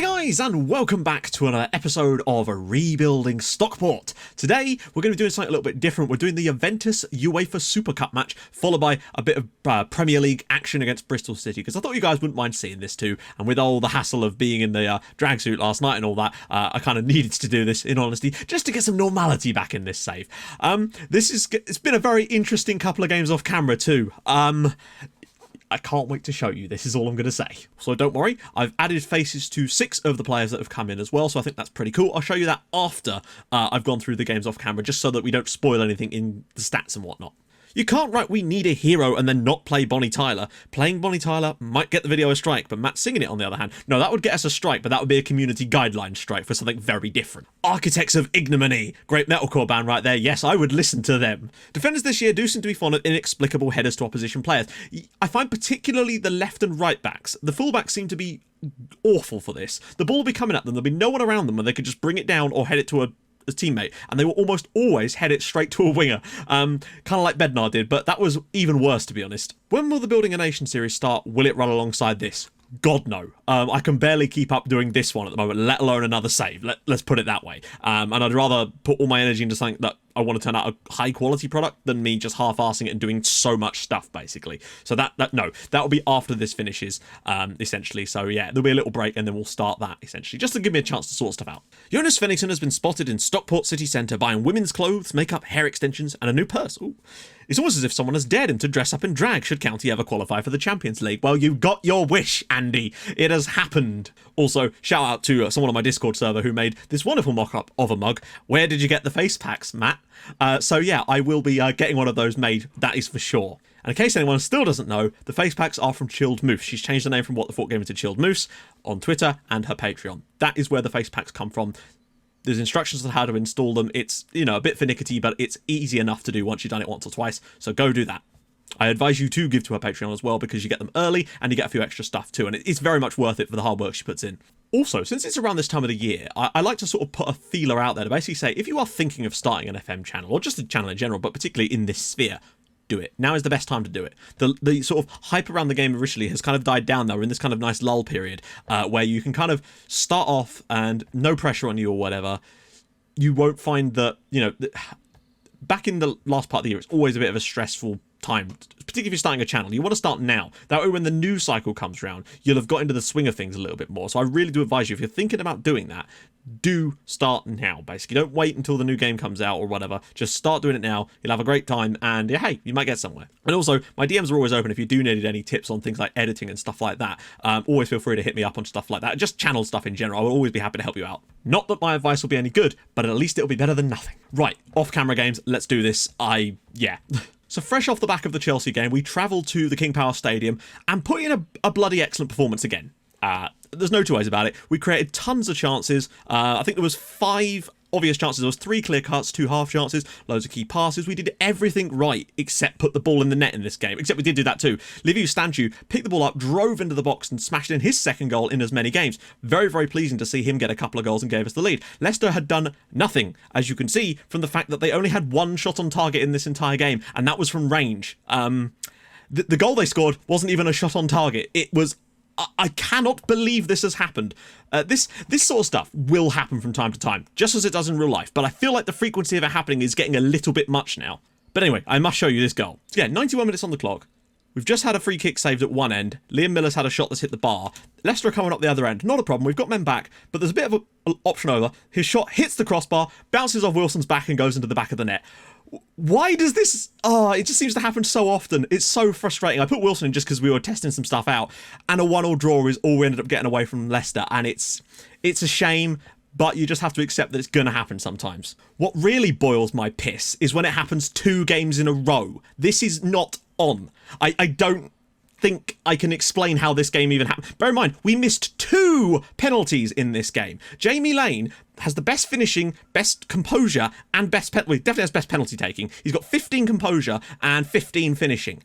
Hi guys, and welcome back to another episode of Rebuilding Stockport. Today we're going to be doing something a little bit different. We're doing the Juventus UEFA Super Cup match, followed by a bit of Premier League action against Bristol City, because I thought you guys wouldn't mind seeing this too. And with all the hassle of being in the drag suit last night and all that, I kind of needed to do this, in honesty, just to get some normality back in this save. It's been a very interesting couple of games off camera too. I can't wait to show you. This is all I'm going to say. So don't worry, I've added faces to 6 of the players that have come in as well, so I think that's pretty cool. I'll show you that after I've gone through the games off camera, just so that we don't spoil anything in the stats and whatnot. You can't write "we need a hero" and then not play Bonnie Tyler. Playing Bonnie Tyler might get the video a strike, but Matt singing it, on the other hand, no, that would get us a strike, but that would be a community guideline strike for something very different. Architects of Ignominy, great metalcore band right there. Yes, I would listen to them. Defenders this year do seem to be fond of inexplicable headers to opposition players. I find particularly the left and right backs. The fullbacks seem to be awful for this. The ball will be coming at them, there'll be no one around them, and they could just bring it down or head it to a teammate, and they will almost always head it straight to a winger, kind of like Bednar did, but that was even worse, to be honest. When will the Building a Nation series start? Will it run alongside this? God no. I can barely keep up doing this one at the moment, let alone another save. Let's put it that way. And I'd rather put all my energy into something that I want to turn out a high quality product than me just half-arsing it and doing so much stuff, basically. So that will be after this finishes, essentially. So yeah, there'll be a little break and then we'll start that, essentially, just to give me a chance to sort stuff out. Jonas Fennington has been spotted in Stockport city centre buying women's clothes, makeup, hair extensions and a new purse. Ooh. It's almost as if someone has dared him to dress up in drag should County ever qualify for the Champions League. Well, you got your wish, Andy. It has happened. Also, shout out to someone on my Discord server who made this wonderful mock-up of a mug. Where did you get the face packs, Matt? So yeah, I will be getting one of those made, that is for sure. And in case anyone still doesn't know, the face packs are from Chilled Moose. She's changed the name from What the Fork Gamer to Chilled Moose on Twitter and her Patreon. That is where the face packs come from. There's instructions on how to install them. It's, a bit finicky, but it's easy enough to do once you've done it once or twice. So go do that. I advise you to give to her Patreon as well, because you get them early and you get a few extra stuff too. And it's very much worth it for the hard work she puts in. Also, since it's around this time of the year, I like to sort of put a feeler out there to basically say, if you are thinking of starting an FM channel, or just a channel in general, but particularly in this sphere, do it. Now is the best time to do it. The sort of hype around the game originally has kind of died down now. We're in this kind of nice lull period where you can kind of start off and no pressure on you or whatever. You won't find that, back in the last part of the year, it's always a bit of a stressful time, particularly if you're starting a channel. You want to start now. That way when the news cycle comes around, you'll have got into the swing of things a little bit more. So I really do advise you, if you're thinking about doing that, do start now, basically. Don't wait until the new game comes out or whatever. Just start doing it now. You'll have a great time and yeah, hey, you might get somewhere. And also, my DMs are always open if you do need any tips on things like editing and stuff like that. Always feel free to hit me up on stuff like that. Just channel stuff in general. I will always be happy to help you out. Not that my advice will be any good, but at least it'll be better than nothing. Right, off-camera games, let's do this. Yeah. So fresh off the back of the Chelsea game, we travelled to the King Power Stadium and put in a bloody excellent performance again. There's no two ways about it. We created tons of chances. I think there was 5 obvious chances. There was 3 clear cuts, 2 half chances, loads of key passes. We did everything right except put the ball in the net in this game. Except we did do that too. Liviu Stanciu picked the ball up, drove into the box and smashed in his second goal in as many games. Very, very pleasing to see him get a couple of goals and gave us the lead. Leicester had done nothing, as you can see from the fact that they only had 1 shot on target in this entire game, and that was from range. The goal they scored wasn't even a shot on target. It was... I cannot believe this has happened. This sort of stuff will happen from time to time, just as it does in real life, but I feel like the frequency of it happening is getting a little bit much now. But anyway, I must show you this goal. So yeah, 91 minutes on the clock. We've just had a free kick saved at one end. Liam Miller's had a shot that's hit the bar. Leicester are coming up the other end. Not a problem. We've got men back, but there's a bit of an option over. His shot hits the crossbar, bounces off Wilson's back and goes into the back of the net. Why does this... it just seems to happen so often. It's so frustrating. I put Wilson in just because we were testing some stuff out, and a 1-1 draw is all we ended up getting away from Leicester, and it's a shame, but you just have to accept that it's going to happen sometimes. What really boils my piss is when it happens 2 games in a row. This is not on. I don't think I can explain how this game even happened. Bear in mind, we missed 2 penalties in this game. Jamie Lane has the best finishing, best composure, and definitely has best penalty taking. He's got 15 composure and 15 finishing.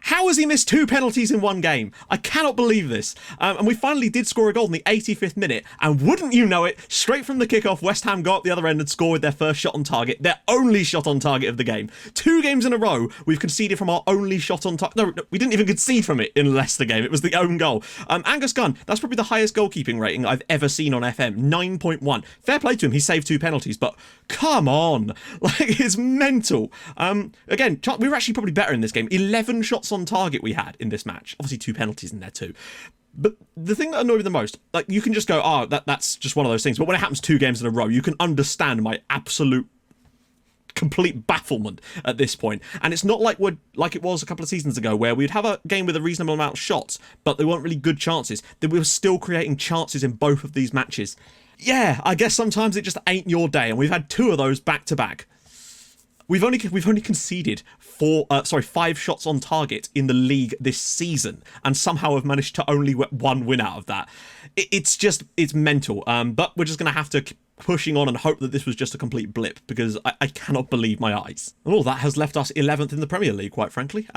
How has he missed 2 penalties in one game? I cannot believe this. And we finally did score a goal in the 85th minute. And wouldn't you know it, straight from the kickoff, West Ham got up the other end and scored their first shot on target. Their only shot on target of the game. 2 games in a row, we've conceded from our only shot on target. No, we didn't even concede from it in the Leicester game. It was the own goal. Angus Gunn, that's probably the highest goalkeeping rating I've ever seen on FM. 9.1. Fair play to him, he saved 2 penalties, but come on. Like, it's mental. Again, we were actually probably better in this game. 11 shots on target we had in this match. Obviously 2 penalties in there too. But the thing that annoyed me the most, like, you can just go, oh, that's just one of those things. But when it happens 2 games in a row, you can understand my absolute complete bafflement at this point. And it's not like it was a couple of seasons ago where we'd have a game with a reasonable amount of shots, but they weren't really good chances. That we were still creating chances in both of these matches. Yeah, I guess sometimes it just ain't your day, and we've had 2 of those back to back. We've only conceded 5 shots on target in the league this season, and somehow have managed to only get 1 win out of that. It's mental. But we're just going to have to keep pushing on and hope that this was just a complete blip, because I cannot believe my eyes. And all that has left us 11th in the Premier League, quite frankly,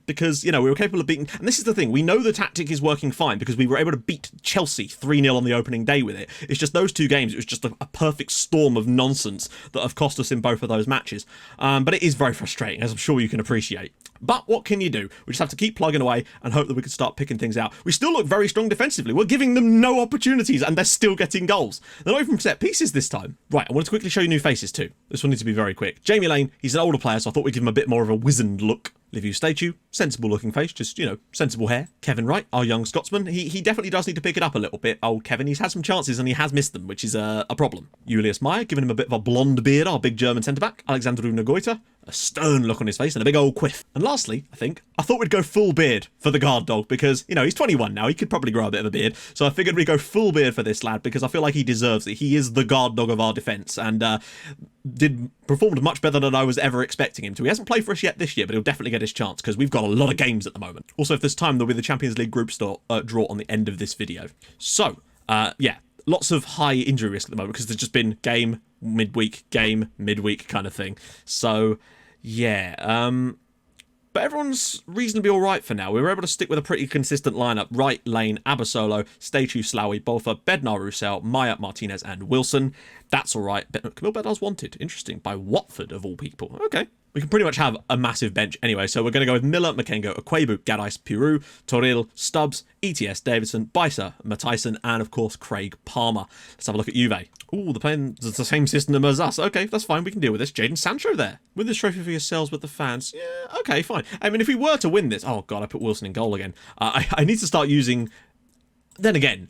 because, you know, we were capable of beating, and this is the thing, we know the tactic is working fine because we were able to beat Chelsea 3-0 on the opening day with it. It's just those 2 games, it was just a perfect storm of nonsense that have cost us in both of those matches. But it is very frustrating, as I'm sure you can appreciate. But what can you do? We just have to keep plugging away and hope that we can start picking things out. We still look very strong defensively. We're giving them no opportunities, and they're still getting goals. They're not even from set pieces this time. Right, I want to quickly show you new faces too. This one needs to be very quick. Jamie Lane, he's an older player, so I thought we'd give him a bit more of a wizened look. Liviu Statue, sensible looking face, just, you know, sensible hair. Kevin Wright, our young Scotsman, he definitely does need to pick it up a little bit. Old Kevin, he's had some chances and he has missed them, which is a problem. Julius Meyer, giving him a bit of a blonde beard, our big German centre-back. Alexandru Nagoita, a stern look on his face and a big old quiff. And lastly, I thought we'd go full beard for the guard dog because, you know, he's 21 now, he could probably grow a bit of a beard. So I figured we'd go full beard for this lad because I feel like he deserves it. He is the guard dog of our defence and performed much better than I was ever expecting him to. He hasn't played for us yet this year, but he'll definitely get his chance because we've got a lot of games at the moment. Also, if there's time, there'll be the Champions League group draw on the end of this video. So, yeah, lots of high injury risk at the moment because there's just been game, midweek kind of thing. So, yeah, but everyone's reasonably all right for now. We were able to stick with a pretty consistent lineup. Wright, Lane, Abasolo, Statue, Sloughy, Bolfer, Bednar, Roussel, Maya, Martinez, and Wilson. That's all right. Camille Bednar's wanted. Interesting. By Watford, of all people. Okay. We can pretty much have a massive bench anyway, so we're going to go with Miller, Makengo, Akwebu, Gaddis, Pirou, Toril, Stubbs, ETS, Davidson, Bicer, Matyson, and of course Craig Palmer. Let's have a look at Juve. Ooh, they're playing the same system as us. Okay, that's fine, we can deal with this. Jadon Sancho there. Win this trophy for yourselves with the fans. Yeah, okay, fine. I mean, if we were to win this... Oh, God, I put Wilson in goal again. I need to start using... Then again,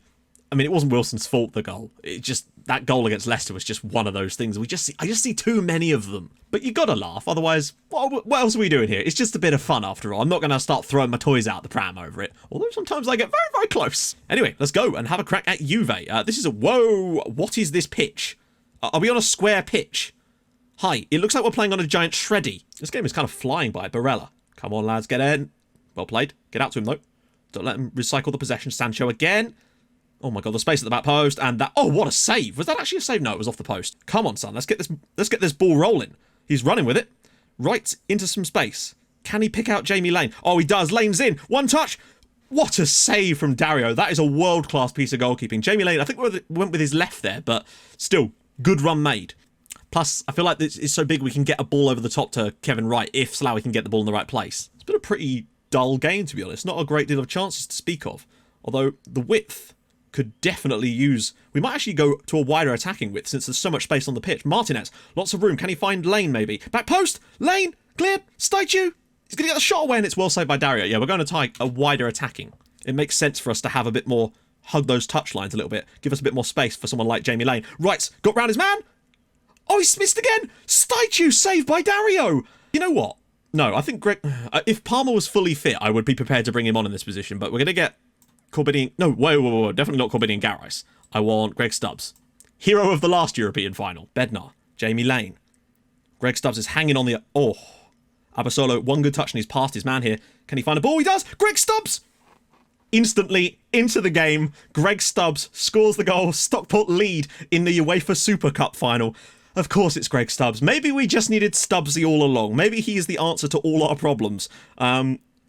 I mean, it wasn't Wilson's fault, the goal. It just... That goal against Leicester was just one of those things. I just see too many of them. But you gotta laugh, otherwise, what else are we doing here? It's just a bit of fun after all. I'm not gonna start throwing my toys out the pram over it. Although sometimes I get very, very close. Anyway, let's go and have a crack at Juve. This is a... Whoa! What is this pitch? Are we on a square pitch? Hi, it looks like we're playing on a giant shreddy. This game is kind of flying by. Barella. Come on, lads, get in. Well played. Get out to him, though. Don't let him recycle the possession. Sancho again. Oh my God, the space at the back post, and that... Oh, what a save. Was that actually a save? No, it was off the post. Come on, son. Let's get this ball rolling. He's running with it. Right into some space. Can he pick out Jamie Lane? Oh, he does. Lane's in. One touch. What a save from Dario. That is a world-class piece of goalkeeping. Jamie Lane, I think went with his left there, but still, good run made. Plus, I feel like this is so big we can get a ball over the top to Kevin Wright if Sloughy can get the ball in the right place. It's been a pretty dull game, to be honest. Not a great deal of chances to speak of. Although, the width... could definitely use... We might actually go to a wider attacking width since there's so much space on the pitch. Martinez, lots of room. Can he find Lane, maybe? Back post! Lane! Cleared! Statue! He's going to get the shot away and it's well saved by Dario. Yeah, we're going to tie a wider attacking. It makes sense for us to have a bit more... Hug those touch lines a little bit. Give us a bit more space for someone like Jamie Lane. Right, got round his man! Oh, he's missed again! Statue saved by Dario! You know what? No, I think Greg... if Palmer was fully fit, I would be prepared to bring him on in this position, but we're going to get... Corbinian... No, whoa, definitely not Corbinian Garais. I want Greg Stubbs. Hero of the last European final. Bednar. Jamie Lane. Greg Stubbs is hanging on the... Oh. Abasolo, one good touch and he's past his man here. Can he find a ball? He does! Greg Stubbs! Instantly into the game. Greg Stubbs scores the goal. Stockport lead in the UEFA Super Cup final. Of course it's Greg Stubbs. Maybe we just needed Stubbsy all along. Maybe he is the answer to all our problems.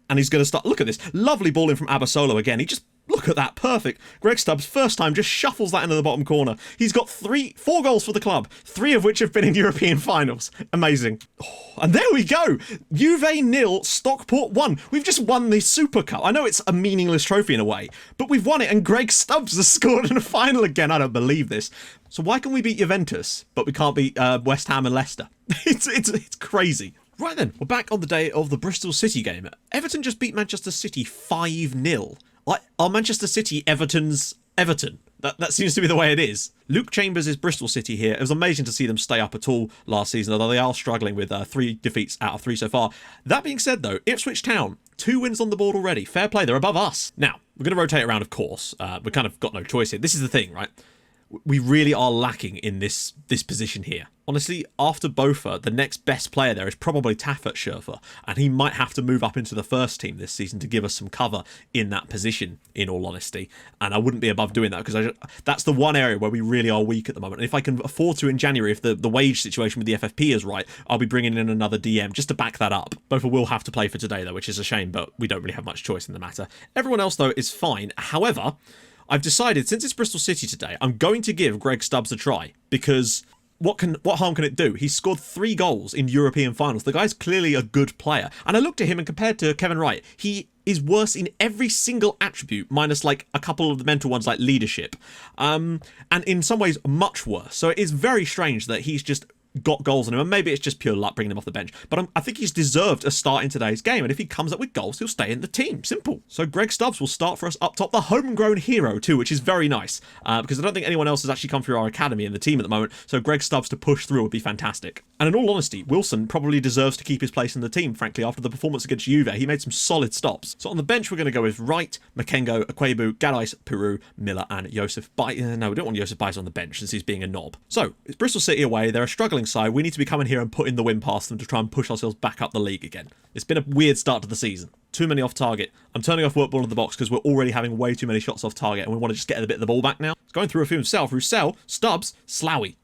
And he's going to start. Look at this. Lovely ball in from Abasolo again. He just. Look at that, perfect. Greg Stubbs, first time, just shuffles that into the bottom corner. He's got 4 goals for the club, 3 of which have been in European finals. Amazing. Oh, and there we go. Juve 0, Stockport 1. We've just won the Super Cup. I know it's a meaningless trophy in a way, but we've won it and Greg Stubbs has scored in a final again. I don't believe this. So why can we beat Juventus, but we can't beat West Ham and Leicester? It's crazy. Right then, we're back on the day of the Bristol City game. Everton just beat Manchester City 5-0. Are Manchester City Everton's Everton? That seems to be the way it is. Luke Chambers is Bristol City here. It was amazing to see them stay up at all last season, although they are struggling with 3 defeats out of 3 so far. That being said, though, Ipswich Town, 2 wins on the board already. Fair play, they're above us. Now, we're going to rotate around, of course. We've kind of got no choice here. This is the thing, right? We really are lacking in this position here. Honestly, after Bofa, the next best player there is probably Taffet Schürfer, and he might have to move up into the first team this season to give us some cover in that position, in all honesty. And I wouldn't be above doing that, because that's the one area where we really are weak at the moment. And if I can afford to in January, if the wage situation with the FFP is right, I'll be bringing in another DM just to back that up. Bofa will have to play for today, though, which is a shame, but we don't really have much choice in the matter. Everyone else, though, is fine. However, I've decided, since it's Bristol City today, I'm going to give Greg Stubbs a try, because what harm can it do? He's scored 3 goals in European finals. The guy's clearly a good player. And I looked at him, and compared to Kevin Wright, he is worse in every single attribute, minus like a couple of the mental ones like leadership. And in some ways, much worse. So it is very strange that he's just got goals on him, and maybe it's just pure luck bringing him off the bench, but I think he's deserved a start in today's game, and if he comes up with goals, he'll stay in the team. Simple. So Greg Stubbs will start for us up top, the homegrown hero too, which is very nice, because I don't think anyone else has actually come through our academy in the team at the moment, so Greg Stubbs to push through would be fantastic. And in all honesty, Wilson probably deserves to keep his place in the team, frankly, after the performance against Juve. He made some solid stops. So on the bench, we're going to go with Wright, Makengo, Akwebu, Gadais, Peru, Miller, and Joseph Bice. No, we don't want Joseph Bice on the bench since he's being a knob. So, it's Bristol City away. They're a struggling side. We need to be coming here and putting the win past them to try and push ourselves back up the league again. It's been a weird start to the season. Too many off target. I'm turning off work ball in the box because we're already having way too many shots off target, and we want to just get a bit of the ball back now. It's going through a few himself. Roussel, Stubbs, Sloughy.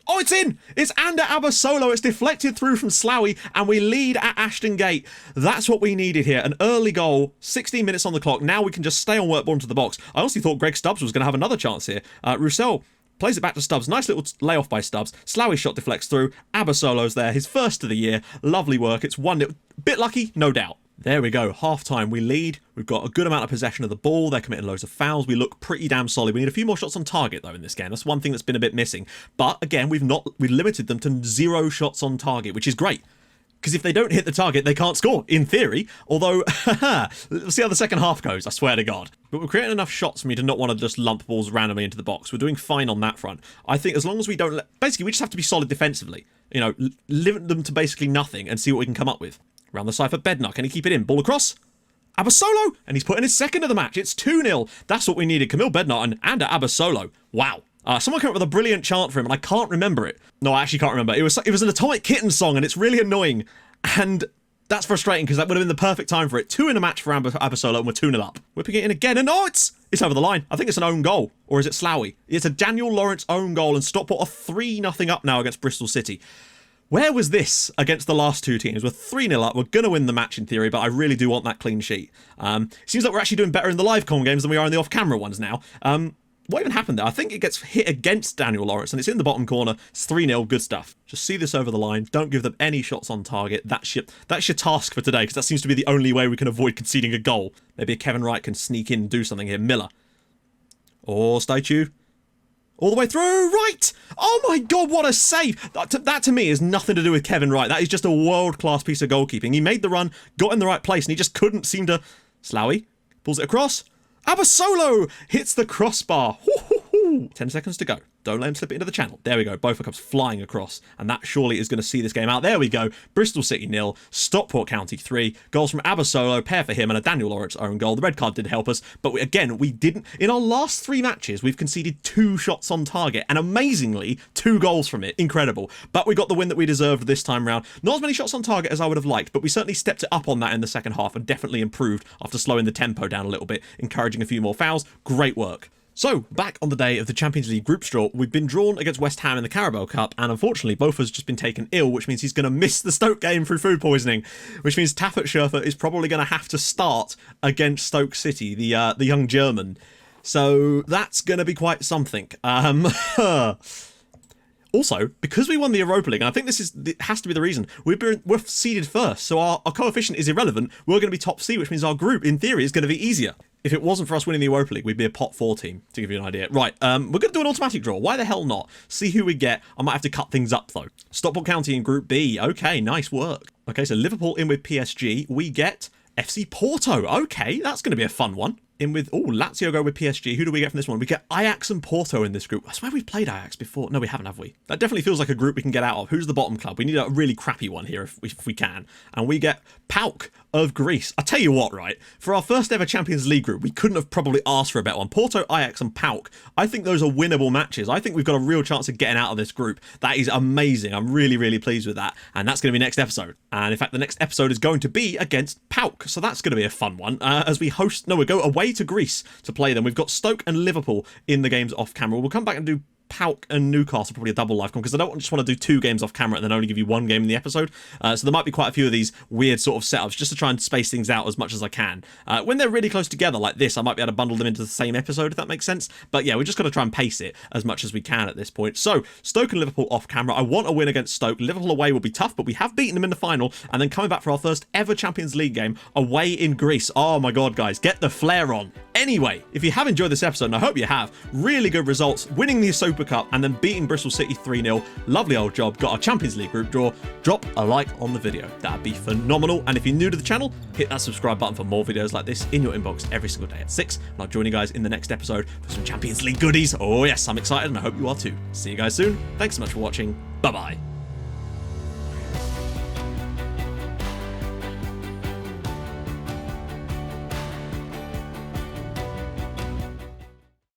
Oh, it's in! It's Ander Abasolo. It's deflected through from Sloughy, and we lead at Ashton Gate. That's what we needed here. An early goal, 16 minutes on the clock. Now we can just stay on work ball into the box. I honestly thought Greg Stubbs was going to have another chance here. Roussel plays it back to Stubbs. Nice little layoff by Stubbs. Sloughy shot deflects through. Abasolo's there. His first of the year. Lovely work. It's 1-0. Bit lucky, no doubt. There we go. Half time. We lead. We've got a good amount of possession of the ball. They're committing loads of fouls. We look pretty damn solid. We need a few more shots on target, though, in this game. That's one thing that's been a bit missing. But again, we've limited them to 0 shots on target, which is great. Because if they don't hit the target, they can't score, in theory. Although, let's see how the second half goes, I swear to God. But we're creating enough shots for me to not want to just lump balls randomly into the box. We're doing fine on that front. I think as long as we don't basically, we just have to be solid defensively. You know, limit them to basically nothing and see what we can come up with. Round the side for Bednar. Can he keep it in? Ball across. Abasolo! And he's putting his second of the match. It's 2-0. That's what we needed. Camille Bednar and Abasolo. Wow. Someone came up with a brilliant chant for him, and I can't remember it. No, I actually can't remember. It was an Atomic Kitten song, and it's really annoying. And that's frustrating, because that would have been the perfect time for it. 2 in a match for Abasolo, and we're 2-0 up. Whipping it in again, and oh, it's over the line. I think it's an own goal. Or is it Sloughy? It's a Daniel Lawrence own goal, and Stockport are 3-0 up now against Bristol City. Where was this against the last 2 teams? We're 3-0 up. We're going to win the match in theory, but I really do want that clean sheet. Seems like we're actually doing better in the live com games than we are in the off-camera ones now. What even happened there? I think it gets hit against Daniel Lawrence, and it's in the bottom corner. It's 3-0. Good stuff. Just see this over the line. Don't give them any shots on target. That's your task for today, because that seems to be the only way we can avoid conceding a goal. Maybe Kevin Wright can sneak in and do something here. Miller. Or statue. All the way through, right! Oh my God, what a save! That to me is nothing to do with Kevin Wright. That is just a world-class piece of goalkeeping. He made the run, got in the right place, and he just couldn't seem to... Sloughy pulls it across. Abasolo hits the crossbar. 10 seconds to go. Don't let him slip it into the channel. There we go. Bofa comes flying across, and that surely is going to see this game out. There we go. Bristol City 0, Stockport County 3. Goals from Abasolo, pair for him, and a Daniel Lawrence own goal. The red card did help us, but we didn't. In our last 3 matches, we've conceded 2 shots on target, and amazingly, 2 goals from it. Incredible. But we got the win that we deserved this time round. Not as many shots on target as I would have liked, but we certainly stepped it up on that in the second half and definitely improved after slowing the tempo down a little bit, encouraging a few more fouls. Great work. So, back on the day of the Champions League group draw, we've been drawn against West Ham in the Carabao Cup, and unfortunately, both of us just been taken ill, which means he's going to miss the Stoke game through food poisoning, which means Taffet Schürfer is probably going to have to start against Stoke City, the young German. So, that's going to be quite something. Also, because we won the Europa League, and I think it has to be the reason, we're seeded first, so our coefficient is irrelevant. We're going to be top C, which means our group, in theory, is going to be easier. If it wasn't for us winning the Europa League, we'd be a pot 4 team, to give you an idea. Right, we're going to do an automatic draw. Why the hell not? See who we get. I might have to cut things up, though. Stockport County in Group B. Okay, nice work. Okay, so Liverpool in with PSG. We get FC Porto. Okay, that's going to be a fun one. In with, Lazio go with PSG. Who do we get from this one? We get Ajax and Porto in this group. I swear we've played Ajax before. No, we haven't, have we? That definitely feels like a group we can get out of. Who's the bottom club? We need a really crappy one here if we can. And we get PAOK of Greece. I tell you what, right? For our first ever Champions League group, we couldn't have probably asked for a better one. Porto, Ajax and PAOK. I think those are winnable matches. I think we've got a real chance of getting out of this group. That is amazing. I'm really, really pleased with that. And that's going to be next episode. And in fact, the next episode is going to be against PAOK. So that's going to be a fun one. As we we go away to Greece to play them. We've got Stoke and Liverpool in the games off camera. We'll come back and do PAOK and Newcastle, probably a double live con, because I don't just want to do 2 games off camera and then only give you 1 game in the episode. So there might be quite a few of these weird sort of setups just to try and space things out as much as I can. When they're really close together like this, I might be able to bundle them into the same episode, if that makes sense. But yeah, we're just going to try and pace it as much as we can at this point. So Stoke and Liverpool off camera. I want a win against Stoke. Liverpool away will be tough, but we have beaten them in the final, and then coming back for our first ever Champions League game away in Greece. Oh my god, guys, get the flair on. Anyway, if you have enjoyed this episode, and I hope you have, really good results, winning the Super Cup and then beating Bristol City 3-0. Lovely old job. Got our Champions League group draw. Drop a like on the video. That'd be phenomenal. And if you're new to the channel, hit that subscribe button for more videos like this in your inbox every single day at 6. And I'll join you guys in the next episode for some Champions League goodies. Oh yes, I'm excited and I hope you are too. See you guys soon. Thanks so much for watching. Bye-bye.